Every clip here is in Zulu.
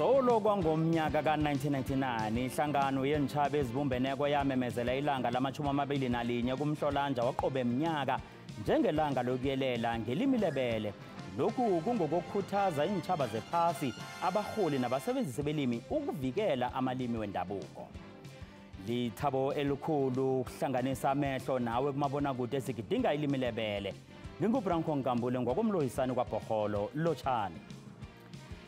Solo kwangomnyaka ka-1999 ihlangano yeentjhaba ezibumbeneko yamemezela ilanga lamatjhumi amabili nalinye kumhlolanja waqobe mnyaka njengelanga lokuyelela ngelimi lebele. Lokhu kungokokukhuthaza iintjhaba zephasi, abarholi nabasebenzisi belimi ukuvikela amalimi wendabuko. Lithabo elikhulu kuhlanganisa amehlo nawe kumabonakude esigidinga ilimi lebele. Ngingubranko Nkambule ngokomlohisani kwaBhoholo lotshani.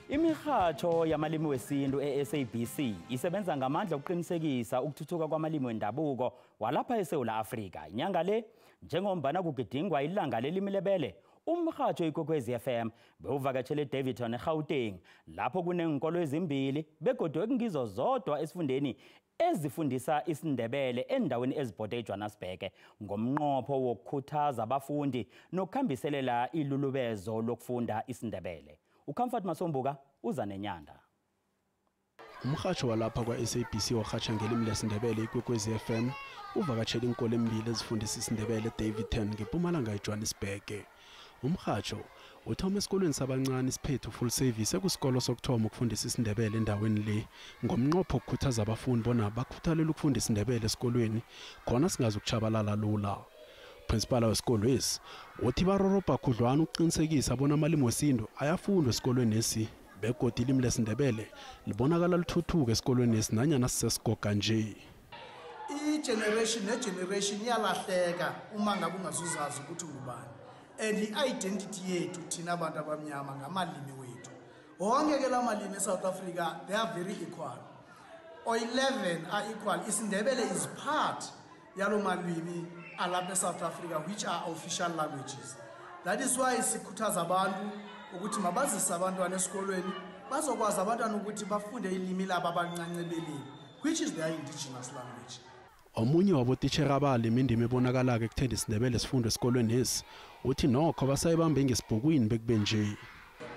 Imirhatsho yamalimi wesintu e-SABC isebenza ngamandla ukuqinisekisa ukuthuthuka kwamalimi wendabuko walapha eSewula Afrika. Inyanga le njengombana kugidingwa ilanga lelimi lebele, umrhatsho IKwekwezi FM bewuvakatshele e-Daveyton eGauteng lapho kuneenkolo ezimbili begodu ekungizo zodwa esifundeni ezifundisa isiNdebele endaweni ezibhode eJwanisbhege ngomnqopho wokukhuthaza abafundi nokukhambiselela ilulubezo lokufunda isiNdebele. uComfort Masombuka uza Nenyanda. Umrhatsho walapha kwa-SABC warhatsha ngelimi lesiNdebele IKwekwezi FM uvakatshela iinkolo embili ezifundisa isiNdebele e-Daveyton ngeMpumalanga eJwanisbhege. Umrhatsho uthoma esikolweni sabancane isiphethu full service ekusikolo sokuthoma ukufundisa isiNdebele endaweni le ngomnqopho wokukhuthaza abafundi bona bakhuthalele ukufunda isiNdebele esikolweni khona singazukutshabalala lula. Principal wesikolo esi uthi barorobha khudlwana ukuqinisekisa bona amalimi wesintu ayafundwa esikolweni esi begodu ilimi lesiNdebele libonakala lithuthuka esikolweni esi nanyana sisesigoga nje. I-generation ne-generation iyalahleka uma ngabe ungazuzazi ukuthi ngubani. And i-identity yethu thina abantu abamnyama ngamalimi wethu. Wonke ke lamalimi eSouth Africa they are very equal. Or 11 are equal. IsiNdebele is part yalo malimi alapha eSouth Africa which are official languages. That is why sikhuthaza abantu ukuthi mabazisa abantwana esikolweni bazokwazi abantwana ukuthi bafunde ilimi labo abancane belimi which is their indigenous language. Omunye wabotitshera abalimi indima ebonakala-ke ekutheni isiNdebele sifundwe esikolweni esi uthi nokho basayibambe ngesibhukwini bekube nje.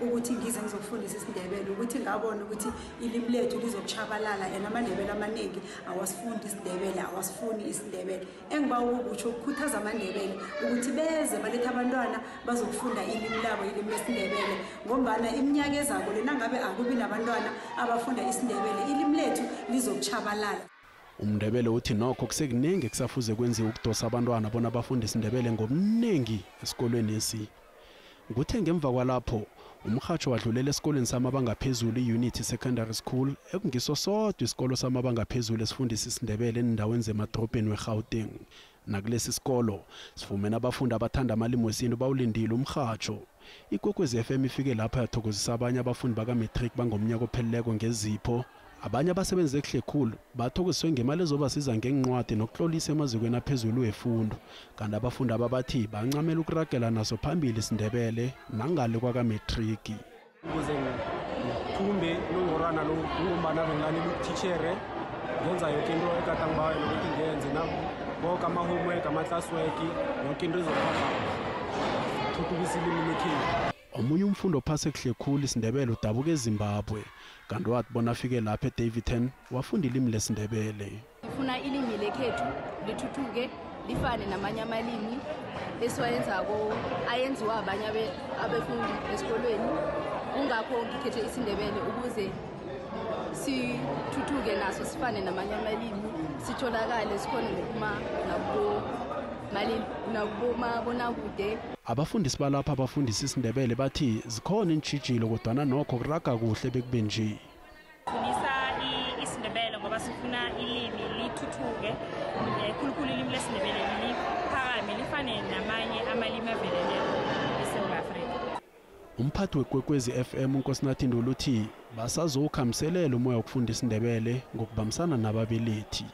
Ukuthi ngize ngizofundisa isiNdebele ukuthi ngabona ukuthi ilimi lethu lizokutshabalala and amaNdebele amaningi awasifundi isiNdebele awasifuni isiNdebele. Engibawa ukutsho ukukhuthaza amaNdebele ukuthi beze balethe abantwana bazokufunda ilimi labo ilimi lesiNdebele ngombana iminyaka ezako lena ngabe akubi nabantwana abafunda isiNdebele ilimi lethu lizokutshabalala. UmNdebele uthi nokho kusekuningi kusafuze kwenziwe ukudosa abantwana bona bafunde isiNdebele ngomningi esikolweni esi. Kuthe ngemva kwalapho umrhatsho wadlulela esikoleni samabanga phezulu i-Unity Secondary School ekungiso sodwa isikolo samabanga phezulu esifundisa isiNdebele endaweni zemadrobheni weGauteng. Nakulesi sikolo sifumene abafundi abathanda amalimi wesintu bawulindile umrhatsho. IKwekwezi FM ifike lapha yathokozisa abanye abafundi baka-matric bangomnyaka opheleleko ngezipho. Abanye abasebenze kuhle khulu bathokoziswe ngemali ezobasiza ngenqwadi nokuhlolisa emazikweni aphezulu wefundo. Kanti abafundi ababathi bancamela ukuragela naso phambili isiNdebele nangale kwaka-matric. Ukuze ngithumbe nongorana lo ngombana bengalela utitchere ngenza yonke into ekatangibayo nokuthi ngenze nabo bonke ama-homework ama-classwork yonke into ezokwazi thuthukisa ilimi lekhaya. Omunye umfundo ophase kuhle khulu isiNdebele udabuka eZimbabwe kanti wathi bona afike lapha eDaveyton wafunda ilimi lesiNdebele. Ngifuna ilimi lekhethu lithuthuke lifane namanye amalimi esiwayenzako ayenziwa abanye abafundi esikolweni. Kungakho ngikhethe isiNdebele ukuze sithuthuke naso sifane namanye amalimi sitholakale sikhona nokuphuma nakubomabonakude. Abafundisi balapha abafundisa isiNdebele bathi zikhona iintshijilo kodwana nokho kuraga kuhle bekube nje. Fundisa isiNdebele ngoba sifuna ilimi lithuthuke khulukhulu ilimi lesiNdebele liphakame lifane namanye amalimi aveleleko eSouth Africa. Umphathi weKwekwezi FM uNkosinathi Ndulu uthi basazokhamselela umoya wokufunda isiNdebele ngokubambisana nababelethi.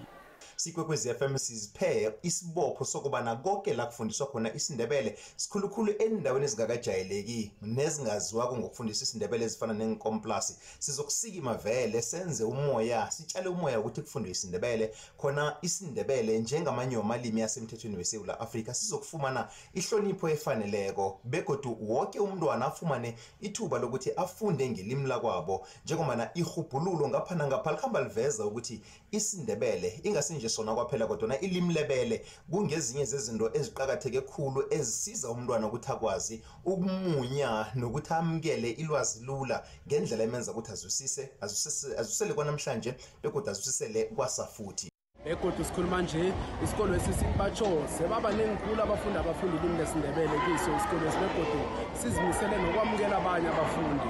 IKwekwezi FM siziphe isibopho sokubana konke la kufundiswa khona isiNdebele sikhulukhulu endaweni ezingakajayeleki nezingaziwako ngokufundisa isiNdebele ezifana nenkomplasi sizokusikima vele senze umoya sitshale umoya ukuthi kufundwe isiNdebele khona isiNdebele njengamanye amalimi yasemthethweni weSouth Africa sizokufumana ihlonipho efaneleko begodu wonke umntwana afumane ithuba lokuthi afunde ngelimi lakwabo njengomana ihubhululo ngapha nangapha likhamba liveza ukuthi isiNdebele ingasinje sona kwaphela kodwa ilimi lebele kungezinye zezinto eziqhakatheke kakhulu ezisiza umntwana ukuthi akwazi ukumunya nokuthi amkele ilwazi lula ngendlela emenza ukuthi azwisele kwanamhlanje bekodwa azwisele kwasafuthi. Begodwa sikhuluma nje isikolo esisibatshoze baba nenkulu abafundi ilimi lesindebele kiso isikolo esibegodwa sizimisele nokwamukela abanye abafundi.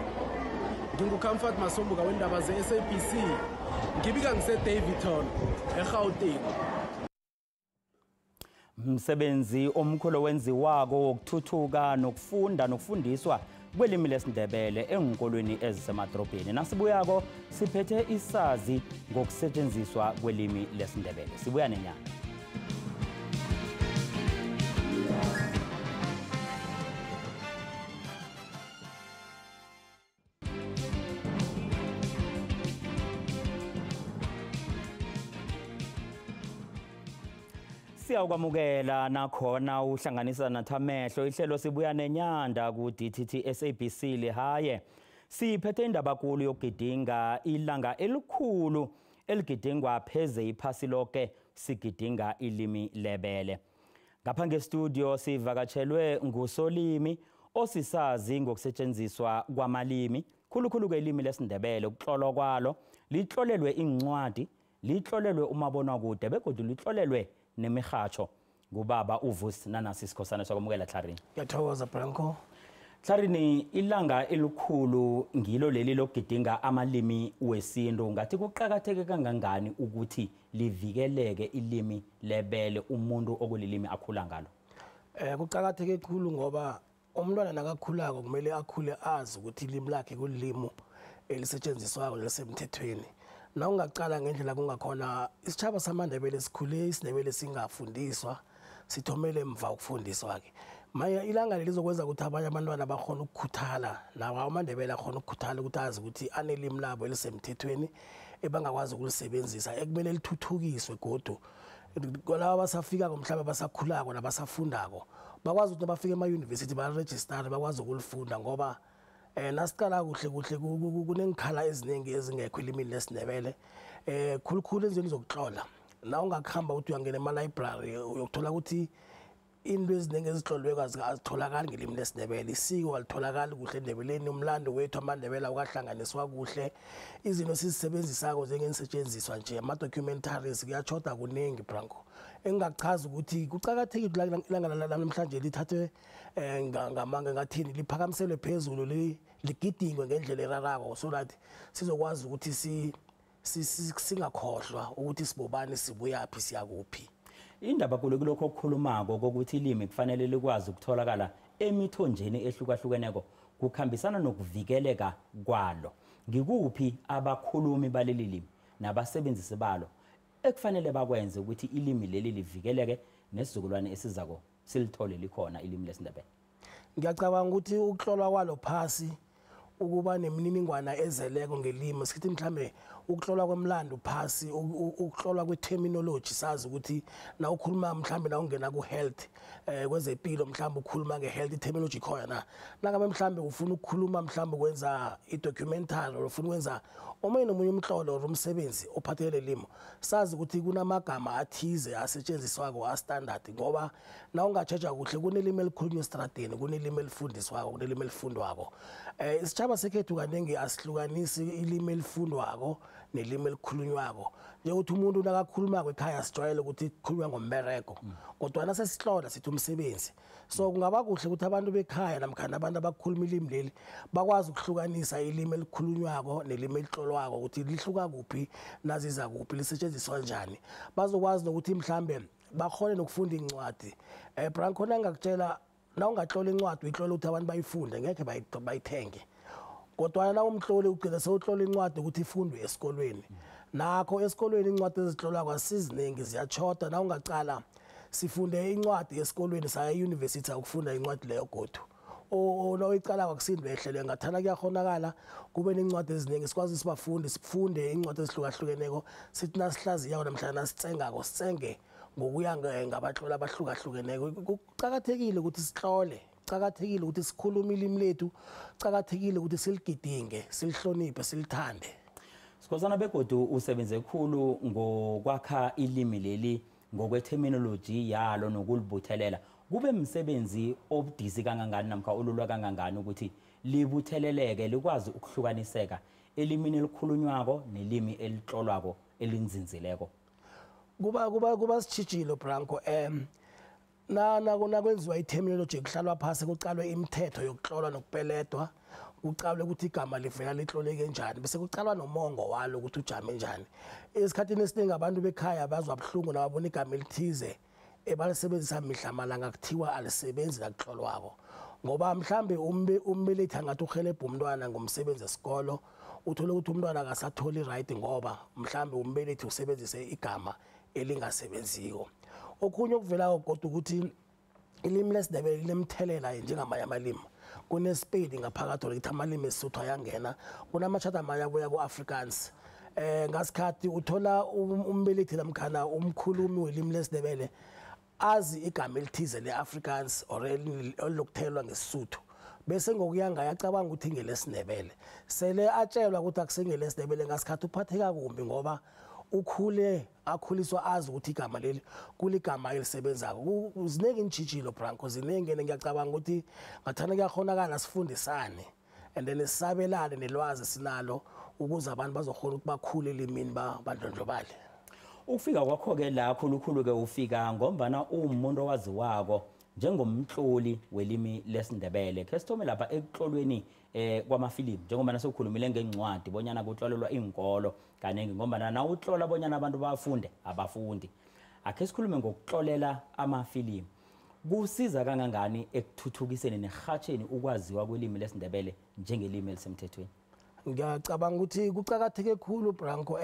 Ngingukhamfat Masombuka wendaba ze-SABC ngibika ngise-Daveyton eGauteng. Msebenzi omkhulu wenziwako wokuthuthuka nokufundiswa kwelimi lesindebele engikolweni ezisemadrobheni. Nasibuyako siphethe isazi ngokusetshenziswa kwelimi lesindebele. Sibuya nenyanga. Siyakwamukela nakhona uhlanganisa nathamehlo ihlelo Sibuya Nenyanda ku DTT SABC lihaye. Siphethe indaba nkulu yokugidinga ilanga elikhulu eligidingwa pheze iphasi lonke sigidinga ilimi lebele. Ngapha ngestudio sivakatshelwe ngusolimi osisazi ngokusetshenziswa kwamalimi khulukhulu kwelimi lesindebele ukuhlolwa kwalo lihlolelwe incwadi lihlolelwe umabonwakude begodwa lihlolelwe nemihatsho ngubaba uVusi nanasi sikhosana sokwamukela Tlarini. Ngiyathokoza Branko. Tlarini, ilanga elikhulu ngilo leli lokugidinga amalimi wesintu ngathi kuqhakatheke kangangani ukuthi livikeleke ilimi lebele umuntu okulilimi akhula ngalo? Kuqhakatheke kakhulu ngoba umntwana nakakhulako kumele akhule azi ukuthi ilimi lakhe kulilimi elisetshenziswayo lesemthethweni. Na ungaqala ngendlela kungakhona isitjhaba samandebele sikhule isiNdebele singafundiswa sithomele emva ukufundiswa ke. Maya ilanga lelizokwenza ukuthi abanye abantwana bakhona ukukhuthala nawo amandebele akhona ukukhuthala ukuthi azi ukuthi anelimi labo elisemthethweni ebangakwazi ukulisebenzisa ekumele lithuthukiswe godu kolaba basafika komhlaba basakhulako nabasafundako bakwazi ukuthi bafike ema-university ba-register bakwazi ukulifunda ngoba nasiqala kuhle kunengikhala eziningi ezingekho elimini lesindebele khulukhulu ezweni zokuhlola na ungakhamba ukuthi uyangena ema-library uyokuthola ukuthi into eziningi ezihlolweko azitholakali ngelimi lesindebele isiko alitholakali kuhle endebeleni umlando wethu amandebele awukahlanganiswa kuhle izinto sizisebenzisako njengenisetshenziswa nje ama-documentaries kuyatshoda kuningi Branko engingachaza ukuthi kuqhakathekile ilanga namhlanje lithathwe ngamanga ngathini liphakamiselwe phezulu ligidingwe ngendlela erarako so that sizokwazi ukuthi singakhohlwa ukuthi sibobani sibuyaphi siyakuphi. Indaba kulokho okukhulumako kokuthi ilimi kufanele likwazi ukutholakala emithonjeni ehlukahlukeneko kukhambisana nokuvikeleka kwalo. Ngikuphi abakhulumi baleli limi nabasebenzisi balo ekufanele bakwenze ukuthi ilimi leli livikeleke nesizukulwane esizako silithole likhona ilimi lesindebele? Ngiyacabanga ukuthi ukuhlolwa kwalo phasi ukuba nemininingwana ezeleko ngelimi sithi mhlambe ukuhlolwa kwemlando phasi ukuhlolwa kweterminology sazi ukuthi na ukhuluma mhlambe na ungena ku health kwezempilo mhlambe ukhuluma ngehealth terminology khona nangabe mhlambe ufuna ukukhuluma mhlambe kwenza idocumentary ufuna ukwenza omunye nomunye umhlolo umsebenzi ophathelene limo sazi ukuthi kunamagama athize asetshenziswako a standard ngoba na ungatsheja kuhle kunelimi elikhulunywa estradeni kunelimi elifundiswako kunelimi elifundwako isitjhaba sekhethu kanengi asihlukanisi ilimi elifundwako nelimi elikhulunywako njengokuthi umuntu nakakhuluma ekhaya sijwayele ukuthi kukhulunywa ngombereko kodwa nasesihlola sithi umsebenzi so kungaba kuhle ukuthi abantu bekhaya namkhana abantu abakhuluma ilimi leli bakwazi ukuhlukanisa ilimi elikhulunywako nelimi elihlolwako ukuthi lihluka kuphi naziza kuphi lisetshenziswa njani bazokwazi ukuthi mhlambe bakhona nokufunda incwadi Branko nangakutshela na ungatlola incwadi uyitlola ukuthi abantu bayifunde ngeke bayithenge kodwa na umhloli ugcina sewutlola incwadi ukuthi ifundwe esikolweni nakho esikolweni incwadi ezihlolwa kwasiziningi ziyachoda na ungaqala sifunde incwadi esikolweni saya e-university ukufunda incwadi leyo godu noyicala kwakusinto ehlele ngathana kuyakhonakala kube nencwadi eziningi sikwazi sibafundi sifunde incwadi ezihlukahlukeneko sithi nasihlaziyayo namhlanje nasitsengako sitsenge ngokuya ngabahlola abahlukahlukeneko kuqhakathekile ukuthi sihlole kuqhakathekile ukuthi sikhulume ilimi lethu kuqhakathekile ukuthi siligidinge silihloniphe silithande. Sikhosana begodu usebenze khulu ngokwakha ilimi leli ngokweterminology yalo nokulibuthelela. Kube umsebenzi obudisi kangangani namkha olulwa kangangani ukuthi libutheleleke likwazi ukuhlukaniseka elimini elikhulunywako nelimi elitlolwako elinzinzileko? Kuba sitshijilo Branko kwenziwa i-terminology kuhlalwa phasi kucalwe imithetho yokuhlolwa nokupeledwa, kucalwe ukuthi igama livela litloleke njani bese kucalwa nomongo walo ukuthi ujame njani. Esikhathini esiningi abantu bekhaya bazwa buhlungu nababona igama elithize ebalisebenzisa mihla malanga kuthiwa alisebenzi lakuhlolwako, ngoba mhlambe umbelethi angathi uhelebha umntwana ngomsebenzi esikolo uthole ukuthi umntwana akasatholi right ngoba mhlambe umbelethi usebenzise igama elingasebenziko. Okunye okuvela kodwa ukuthi ilimi lesiNdebele linemthelela njengamanye amalimi. Kunesipedi ngaphakathi ukuthi amalimi esisuthu ayangena, kunamachata amanye abuya ku-Afrikaans. Ngasikhathi uthola umbelethi namkhana umkhulumi welimi lesiNdebele azi igama elithize le-Afrikaans or elokuthelwa ngesisuthu, bese ngokuyanga yacabanga ukuthi ngelesiNdebele. Sele atshelwa ukuthi akusengelesiNdebele ngasikhathi uphatheka kumbi ngoba akhuliswa azi ukuthi igama leli kuligama elisebenzako. Ziningi intshijilo Branko, ziningi ngiyacabanga ukuthi ngathana kuyakhonakala sifundisane and then sisabelane nelwazi sinalo ukuze abantu bazokhona ukuthi bakhule elimini bandlondlobale. Ukufika kwakho-ke la khulukhulu-ke ufika ngombana uwumuntu owaziwako njengomtloli welimi lesiNdebele. Khe sithome lapha ekutlolweni kwamafilimu njengombana sokukhulumile ngencwadi bonyana kutlolelwa iinkolo kaningi ngombana na utlola bonyana abantu bafunde abafundi. Akhe sikhulume ngokutlolela amafilimu. Kusiza kangangani ekuthuthukiseni nerhatsheni ukwaziwa kwelimi lesiNdebele njengelimi elisemthethweni? Ngiyacabanga ukuthi kuqakatheke khulu Branko,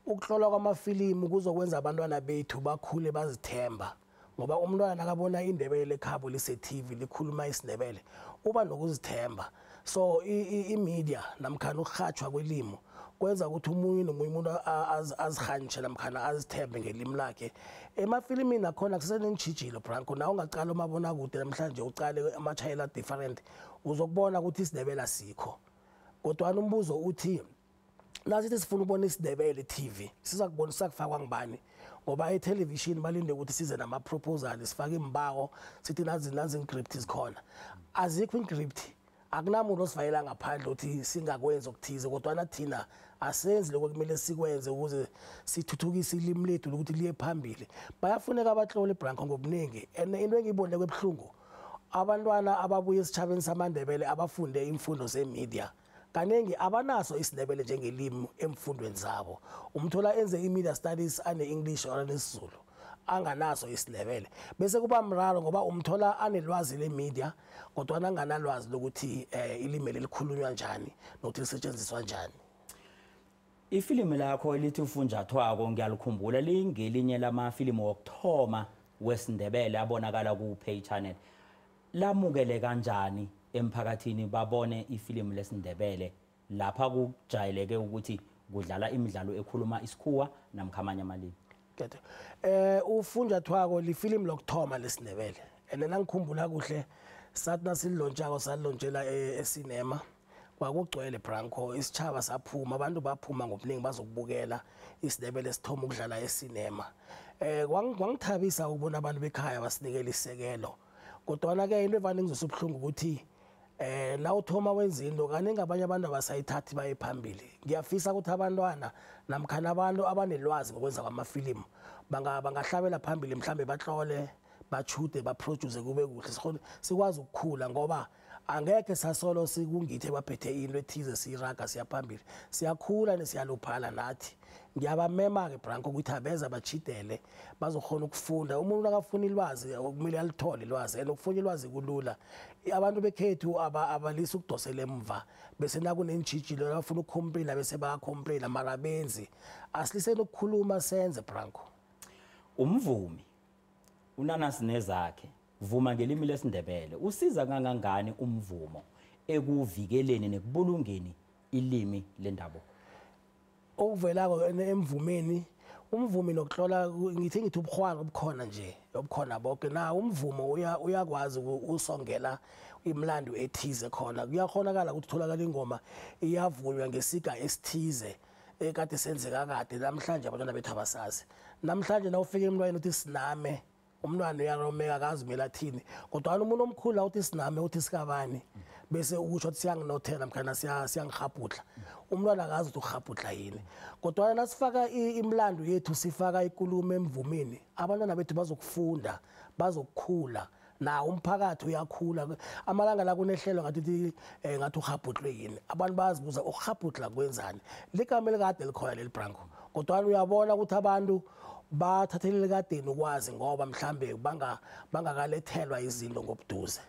ukuhlolwa kwamafilimu kuzokwenza abantwana bethu bakhule bazithemba, ngoba umntwana nakabona iNdebele ekhabo lise-TV likhuluma isiNdebele uba nokuzithemba. So i-media namkhana ukurhatshwa kwelimi kwenza ukuthi umunye nomunye umuntu azihanjishe namkhana azithembe ngelimi lakhe. Emafilimini akhona kusenentshijilo Branko, nawe ungaqala umabonakude namhlanje ucale amachayela different uzokubona ukuthi isiNdebele asikho. Kodwana umbuzo uthi nasithi sifuna ukubona isiNdebele TV sizakubonisa kufakwa ngibani, ngoba e-television balinde ukuthi size nama-proposal sifake imbawo sithi nazi iinscript zikhona. Azikho iinscript, akunamuntu osifayela ngaphandle ukuthi singakwenza okuthize, kodwana thina asenzi lokho kumele sikwenze ukuze sithuthukise ilimi lethu lokuthi liye phambili. Bayafuneka abatloli Branko ngobuningi, and into engiyibonile kwebuhlungu abantwana ababuya esitjhabeni samaNdebele abafunde imfundo ze-media kaningi abanaso isiNdebele njengelimi emfundweni zabo. Umthola enze i-media studies ane-English or anesizulu anganaso isiNdebele, bese kuba mraro ngoba umthola anelwazi le-media kodwa anganalwazi lokuthi ilimi elikhulunywa njani nokuthi lisetshenziswa njani. Ifilimu lakho elithi ufunjathwako ngiyalikhumbula lingelinye lamafilimu wokuthoma wesiNdebele abonakala ku-Pay Channel. Lamukele kanjani emphakathini babone ifilimu lesiNdebele lapha kujayeleke ukuthi kudlala imidlalo ekhuluma isikhuwa namkha amanye amalimi? Ufunjathwako lifilimu lokuthoma lesiNdebele, and nangikhumbula kuhle sathi nasililonjako salilonjela esinema kwakugcwele Branko, isitjhaba saphuma, abantu baphuma ngobuningi bazokubukela isiNdebele sithoma ukudlala esinema. Kwangithabisa ukubona abantu bekhaya basinikela isekelo, kodwana-ke into evane ngizosubuhlungu ukuthi la uthoma wenza into kaningi abanye abantu abasayithathi baye phambili. Ngiyafisa ukuthi abantwana namkhana abantu abanelwazi ngokwenza kwamafilimu bangahlabela phambili, mhlambe batlole bachude baproduce kube kuhle sikwazi ukukhula, ngoba angeke sasolo sikungithe baphethe into ethize siyiraga siyaphambili, siyakhula nesiyaluphala nathi. Ngiyabamema-ke Branko ukuthi abeza bachidele bazokhona ukufunda. Umuntu akafuna ilwazi kumele alithole ilwazi, and ukufuna ilwazi kulula. Abantu bekhethu abalisa ukudosela emva bese nakunentshijilo abafuna ukukhompila bese bayakhompila mara benzi. Asiliseni ukukhuluma senze Branko. Umvumi uNanasi nezakhe vuma ngelimi lesiNdebele usiza kangangani umvumo ekuvikeleni nekubulungeni ilimi lendabuko? Okuvelako emvumeni umvumi nokuhlola ngithi ubukhwana obukhona nje obukhona bonke na umvumo uyakwazi usongela imlando ethize khona. Kuyakhonakala ukuthi utholakala ingoma iyavunywa ngesiga esithize ekade senzeka kade namhlanje abantwana bethu abasazi namhlanje nawufika emntwana uthi siname umntwana uyaromeka akazimela athini kodwa umuntu omkhulu uthi siname uthi sikabani bese ukusho ukuthi siyanginothela mkhana siyangirhabhudla umntwana akazi ukuthi urhabhudla yini kodwa nasifaka imlando yethu sifaka ikulumo emvumeni abantwana bethu bazokufunda bazokukhula na umphakathi uyakhula amalanga la kunehlelo ngathi ngathi urhabhudlwe yini abantu bazibuza urhabhudla kwenzani ligama elikade likhona leli branko kodwa uyabona ukuthi abantu bathathelele kadeni ukwazi ngoba mhlambe bangakalethelwa izinto ngobuduze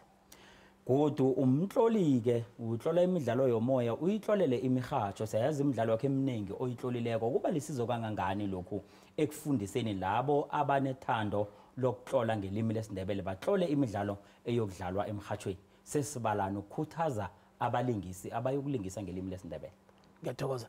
Kodwa umhloli-ke utlola imidlalo yomoya uyitlolele imihatsho siyazi imidlalo yakhe eminingi oyitlolileko kuba lisizo kangangani lokhu ekufundiseni labo abanethando lokutlola ngelimi lesindebele batlole imidlalo eyokudlalwa emhathweni sesibala nokukhuthaza abalingisi abayokulingisa ngelimi lesindebele. Ngiyathokoza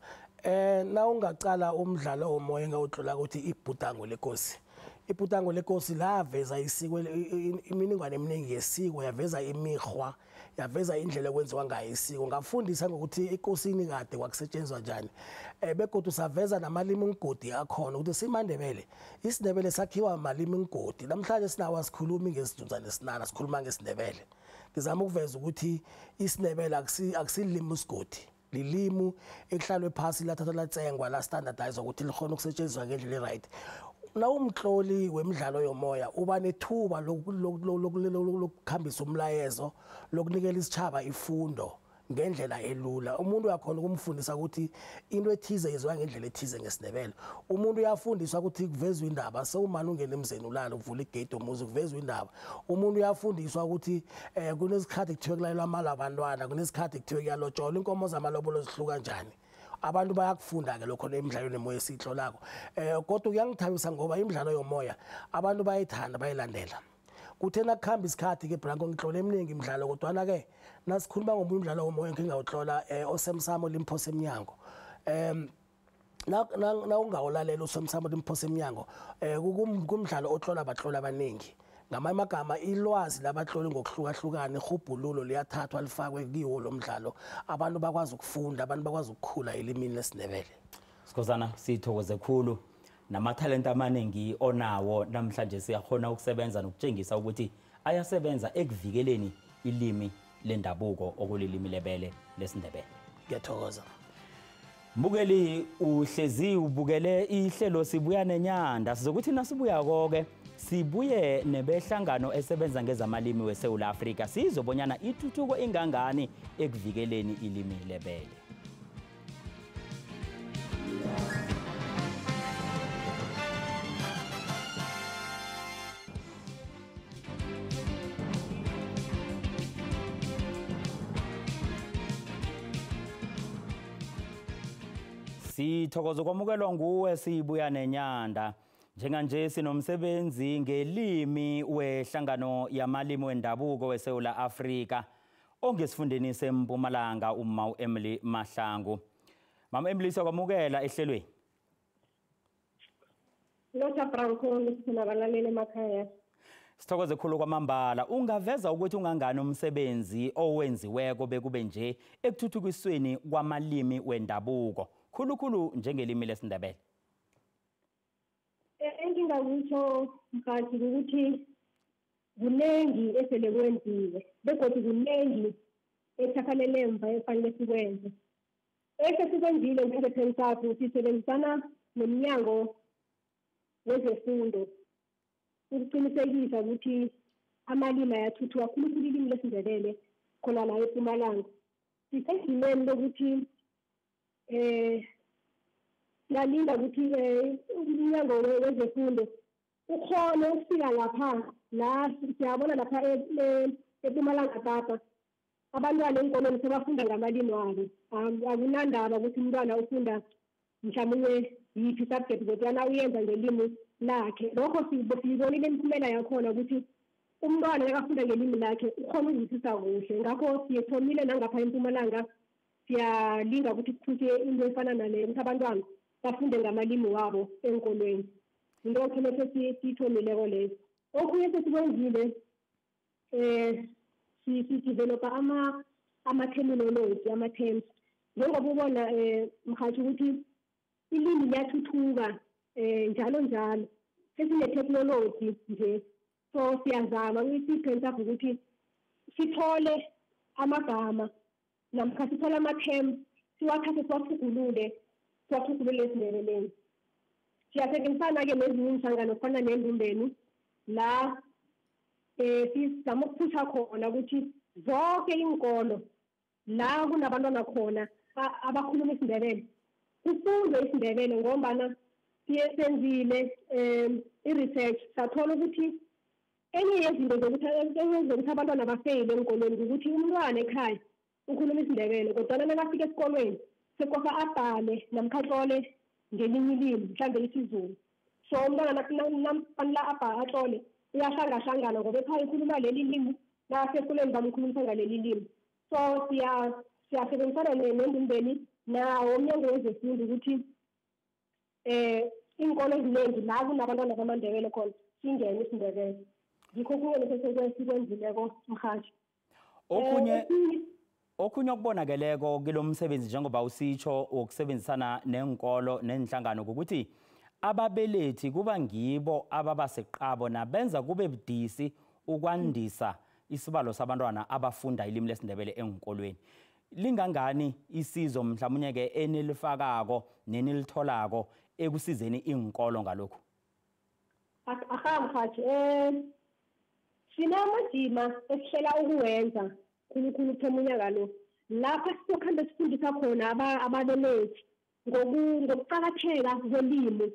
na ungaqala umdlalo womoya engawutlola ukuthi ibhudango lenkosi ibhudango lenkosi laveza isiko imininingwane eminingi yesiko yaveza imihwa yaveza indlela ekwenziwa ngayo isiko ngafundisa ngokuthi inkosini kade kwakusetshenzwa njani begodwa saveza namalimi ngigodi akhona ukuthi simandebele isindebele sakhiwa amalimi ngigodi namhlanje sinawo asikhulumi ngesizunza nesinana sikhuluma ngesindebele ngizama ukuveza ukuthi isindebele akusilimi usigodi lilimu ekuhlalwe phasi lathatha latsengwa la standardize ukuthi likhona ukusetshenziswa ngendlela eright na umhloli wemidlalo yomoya uba nethuba lokukhambisa umlayezo lokunikela isiNtshaba ifundo ngendlela elula umuntu uyakhona ukumfundisa ukuthi into ethize izwa ngendlela ethize ngesindebele umuntu uyafundiswa ukuthi kuvezwe indaba sewumana ungena emzeni ulala uvula igate umuzi kuvezwe indaba umuntu uyafundiswa ukuthi kunesikhathi kuthiwe kulayelwa amala abantwana kunesikhathi kuthiwe kuyalotsholwa inkomo zamalobolo zihluka kanjani abantu bayakufunda ke lokho nemidlalo nemoya esihlolako kodwa kuyangithabisa ngoba imidlalo yomoya abantu bayithanda bayilandela kuthena kukhamba isikhathi ke branko ngixole eminingi imidlalo kodwa na ke nasikhuluma ngomdlalo womoya ngingawutlola osemsamo limphosa eminyango na ungawulalela osemsamo limphosa eminyango kumdlalo otlola abatlola abaningi ngamagama ilwazi labatloli ngokuhlukahlukana ihubhululo liyathathwa lifakwe kiwo lo mdlalo abantu bakwazi ukufunda abantu bakwazi ukukhula elimini lesindebele Sikhosana sithokoze khulu namathalenta amaningi onawo namhlanje siyakhona ukusebenza nokutshengisa ukuthi ayasebenza ekuvikeleni ilimi lendabuko okulilimi lebele lesindebele. Ngiyathokoza. Mbukeli uhlezi ubukele ihlelo Sibuya Nenyanda sizokuthi nasibuya konke sibuye nebehlangano esebenza ngezamalimi weSouth Africa sizobonyana ituthuko ingangani ekuvikeleni ilimi lebele. Sithokoza kwamukelwa nguwe Sibuya Nenyanda. Njenganje sinomsebenzi ngelimi wehlangano yamalimi wendabuko weSouth Africa ongesifundeni seMpumalanga uMaw Emily Mahlangu. Mama Emily siyakwamukela ehlelweni. Lotha Branko nisinabalaleli emakhaya. Sithokoze khulu kwamambala ungaveza ukuthi ungangani umsebenzi owenziweko bekube nje ekuthuthukisweni kwamalimi wendabuko khulukhulu njengelimi lesindebele. Engingakusho mkhathi ukuthi kunengi esele kwenziwe begodwa kunengi ethakalele emva efanele sikwenze. Esikwenzile njengePensaphu sisebenzisana nomnyango wezefundo ukuqinisekisa ukuthi amalimi ayathuthuka khulukhulu ilimi lesindebele khona la eMpumalanga. Sisejimeni lokuthi lalinda ukuthi umnyango wezefundo ukhona ukufika lapha la siyabona lapha eMpumalanga Kapa abantwana enkolweni sebafunda ngamalimi wabo akunandaba ukuthi umntwana ufunda mhlawumbe yiphi subject kodwa uyenza ngelimi lakhe lokho sibonile imiphumela yakhona ukuthi umntwana akafunda ngelimi lakhe ukhona ukuzwisisa kuhle ngakho siyethomile nangapha eMpumalanga siyalinga ukuthi kuthuthe into efana naleyo ukuthi abantwana bafunde ngamalimi wabo enkolweni into okho siyithomileko leyo okunye sesikwenzile sidevelopa ama-terminology ama-terms njengoba ubona mkhathi ukuthi ilimi liyathuthuka njalo njalo sesine-technology nje so siyazama isiqiniso ukuthi sithole amagama namkha sithole ama-terms siwathathe siwathugulule esiNdebeleni. Siyasebenzisana-ke nezinye inhlangano kufana nendumbeni la sizama ukuphusha khona ukuthi zonke inkolo la kunabantwana khona abakhuluma isiNdebele kufundwe isiNdebele ngombana siyesenzile i-research sathola ukuthi enye yezinto zokuthi abantwana bafeyile enkolweni ukuthi umntwana ekhaya ukhuluma isiNdebele kodwa nakafika esikolweni sekofa abhale namkhatlole ngelinye ilimi mhlambe isiZulu so umntwana nakufanele atlole uyahlangahlangana ngoba ekhaya ukhuluma leli limi nasesikolweni bamkhulumisa ngaleli limi so siyasebenzisana nendumbeni nawo umnyango wezefundo ukuthi inkolo eziningi la kunabantwana bamaNdebele khona singene isiNdebele ngikho kunye sikwenzileko mhashi. Okhunye okubonakeleko kilo msebenzi njengoba usitsho wokusebenzisana nenkolo nenhlangano ukuthi ababelethi kuba ngibo ababaseqabo nabenza kube budisi ukwandisa isibalo sabantwana abafunda ilimi lesiNdebele enkolweni. Lingangani isizo mhlawumnye ke enilifakako nenilitholako ekusizeni inkolo ngalokho? Mhathi sinamajima esihlela ukuwenza khulukhulu kuthomnyaka lo lapha sizokhanda sifundisa khona ababelethi ngokuqakatheka kwelimi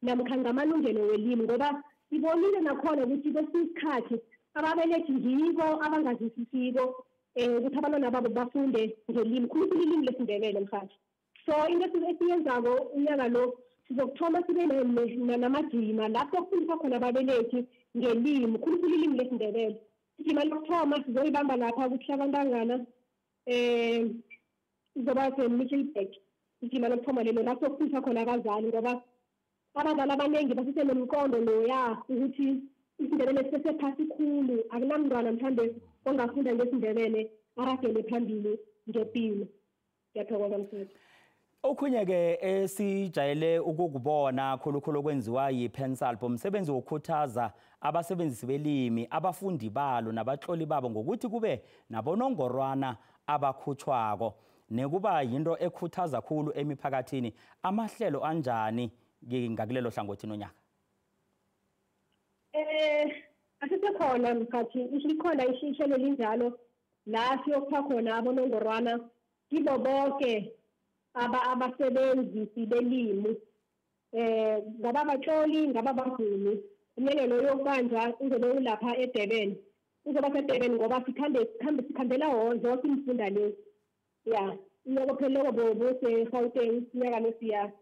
namkha ngamalungelo welimi ngoba sibonile nakhona ukuthi kwesinye isikhathi ababelethi ngibo abangazwisisiko ukuthi abantwana babo bafunde ngelimi khulukhulu ilimi lesiNdebele mhathi. So into esiyenzako unyaka lo sizokuthoma sibe namajima lapho kufundisa khona ababelethi ngelimi khulukhulu ilimi lesiNdebele. Ijima lokuthoma sizoyibamba lapha ukuthi abantangana izoba se-Mitchelberg. Ijima lokuthoma lelo lapho kufundisa khona abazali ngoba abazali abaningi basise nomqondo loya ukuthi isiNdebele sisephasi khulu akunamntwana mhlawumbe ongafunda ngesiNdebele aragele phambili ngempilo. Ngiyathokoza mfowethu. Okhunye-ke esijayele ukukubona khulukhulu okwenziwa yi-Pensalp umsebenzi wokukhuthaza abasebenzisi belimi abafundi balo nabatloli babo ngokuthi kube nabonongorwana abakhutshwako nekuba yinto ekhuthaza khulu emiphakathini. Amahlelo anjani ngakulelo hlangothi nonyaka? Asisekhona mkhathi likhona ihlelo linjalo la siyokupha khona abonongorwana kibo bonke abasebenzisi belimi ngaba abatloli ngaba abavumi. Umyalelo yokubanjwa uzobe ulapha eDurban uzoba seDurban ngoba sikhambela zonke imfunda lezi ya unyaka pheleleko bose-Gauteng unyaka losiya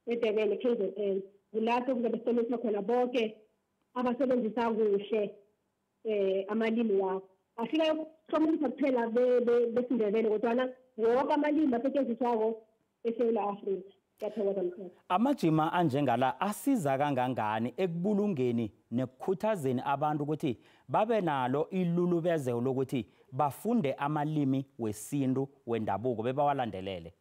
eDurban eKZN kulapho kuzobe sisebenzisa khona bonke abasebenzisa kuhle amalimi wabo. Afika yokuhlomulisa kuphela besiNdebele kodwana wonke amalimi asetshenziswako eSewula Afrika. Ngiyathokoza mkhulu. Amajima anjengala asiza kangangani ekubulungeni nekukhuthazeni abantu ukuthi babe nalo ilulubezelo lokuthi bafunde amalimi wesintu wendabuko bebawalandelele?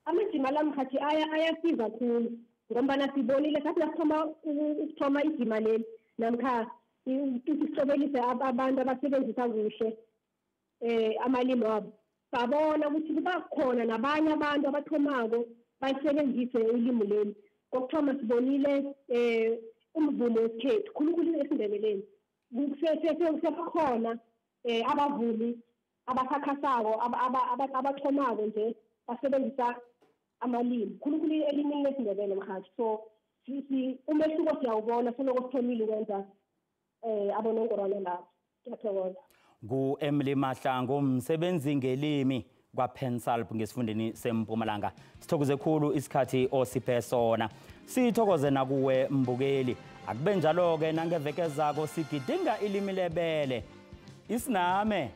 Amajima la mkhathi ayasiza khulu ngombana sibonile sathi ukuthoma ijima leli namkha isihlobelise abantu abasebenzisa kuhle amalimi wabo. Sabona ukuthi kuba khona nabanye abantu abathomako bayisebenzise ilimi leli. Kokuthoma sibonile umvumo wesikhethu khulukhulu esiNdebeleni kusesekhona abavumi abasakhasako abathomako nje basebenzisa amalimi khulukhulu elimini lesiNdebele mkhathi. So umehluko siyawubona soloko sithomile ukwenza abonongorwana lapho. Ngiyathokoza. Emily Mahlangu umsebenzi ngelimi kwaPensalp ngesifundeni seMpumalanga. Sithokoze khulu isikhathi osiphe sona. Sithokoze nakuwe mbukeli. Akube njalo ke nangeveke zako sigidinga ilimi lebele. Isiname